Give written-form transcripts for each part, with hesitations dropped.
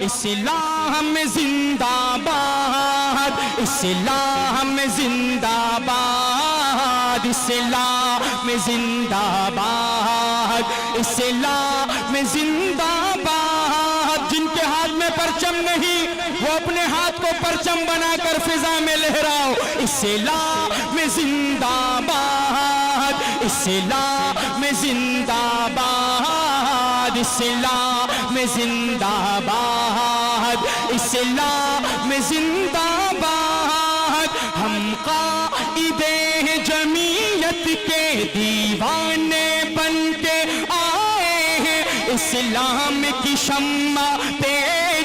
اسلام زندہ باد، اسلام زندہ باد، اسلام زندہ باد، اسلام زندہ باد۔ جن کے ہاتھ میں پرچم نہیں وہ اپنے ہاتھ کو پرچم بنا کر فضا میں لہراؤ۔ اسلام زندہ باد، اسلام زندہ باد، اسلام زندہ باد، اسلام زندہ باد۔ ہم قائد جمعیت کے دیوانے بن کے آئے ہیں، اسلام کی شمع پہ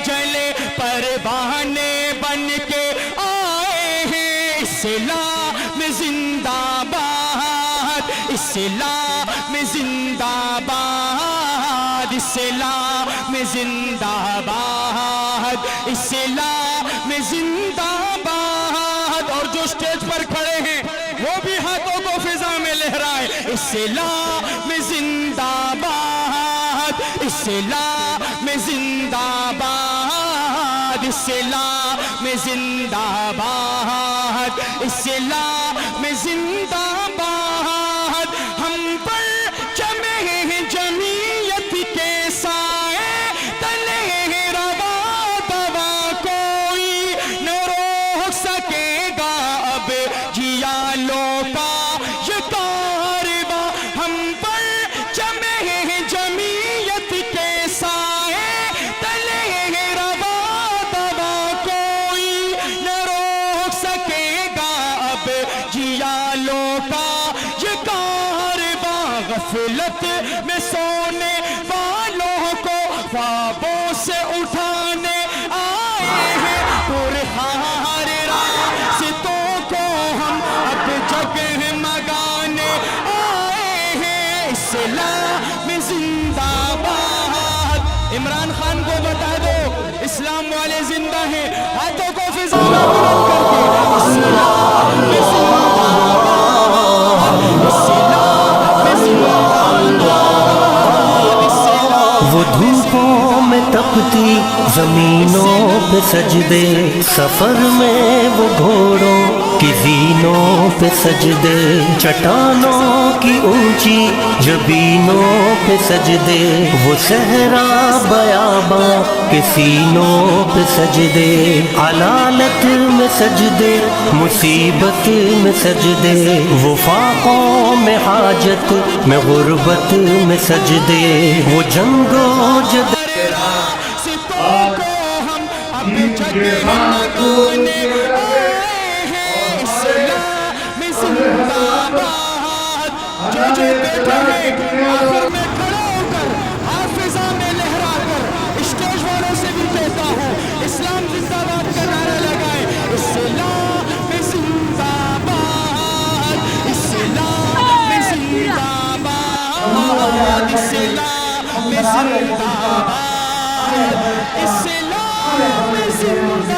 جلے پروانے بن کے آئے ہیں۔ اسلام زندہ باد، اسلام زندہ باد، اسلام زندہ باد، اسلام زندہ باد۔ اور جو اسٹیج پر کھڑے ہیں وہ بھی ہاتھوں کو فضا میں لہرائے۔ اسلام زندہ باد، اسلام زندہ باد، اسلام زندہ باد، اسلام زندہ باد۔ ہم پر چمے جمعیت کے سائے تلے روا دوا کوئی نہ روک سکے گا اب جیالوں کا یہ کارواں۔ ہم پر چمے جمعیت کے سائے تلے روا دوا کوئی نہ روک سکے گا اب جیالوں کا یہ کارواں۔ غفلت میں سونے والوں کو خوابوں سے اٹھانے آئے ہیں، پرخار راستوں کو ہم اب جگمگانے آئے ہیں۔ اسلام زندہ باد۔ عمران خان کو بتا دو اسلام والے زندہ ہیں، ہاتھوں کو فضا میں بلند کر کے اسلام زندہ باد، اسلام زندہ باد، اسلام۔ وہ دھوپوں میں تپتی زمینوں پہ سجدے، سفر میں وہ گھوڑوں کی زینوں پہ سجدے، چٹانوں کی اونچی جبینوں پہ سجدے، وہ صحرا بیاباں کے سینوں پہ سجدے، علالت میں سجدے، مصیبت میں سجدے، وہ فاقوں میں حاجت میں غربت میں سجدے، وہ جنگ و جد ستوں کو ہم اب جگمگانے آئے ہیں۔ اسلام زندہ باد۔ جو بیٹھے ہیں آخر میں کھڑے ہو کر حافظہ میں لہرا کر اسٹیج والوں سے بھی کہتا ہوں اسلام زندہ باد کا نعرہ لگائیں۔ اسلام زندہ باد، اسلام زندہ باد، اسلام زندہ باد، اسلام زندہ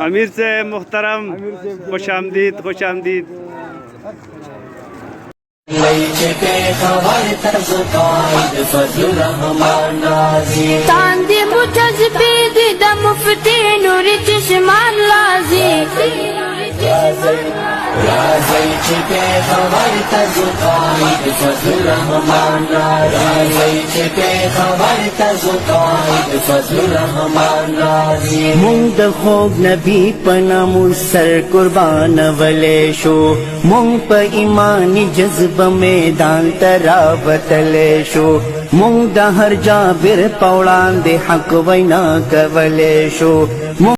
امیر سے محترم خوش آمدید، خوش آمدید۔ تاندی متزبید دا مفتی نور چشمان لازی رازی چپے خبر تزقائد فضل رحمان رازی چپے خبر تزقائد فضل رحمان رازی مونگ خوب نبی پنا مسر قربان ولے شو مونگ پا ایمانی جذب میدان تراوتلے شو مونگ دا ہر جابر پوڑان دے حق وینا کولے شو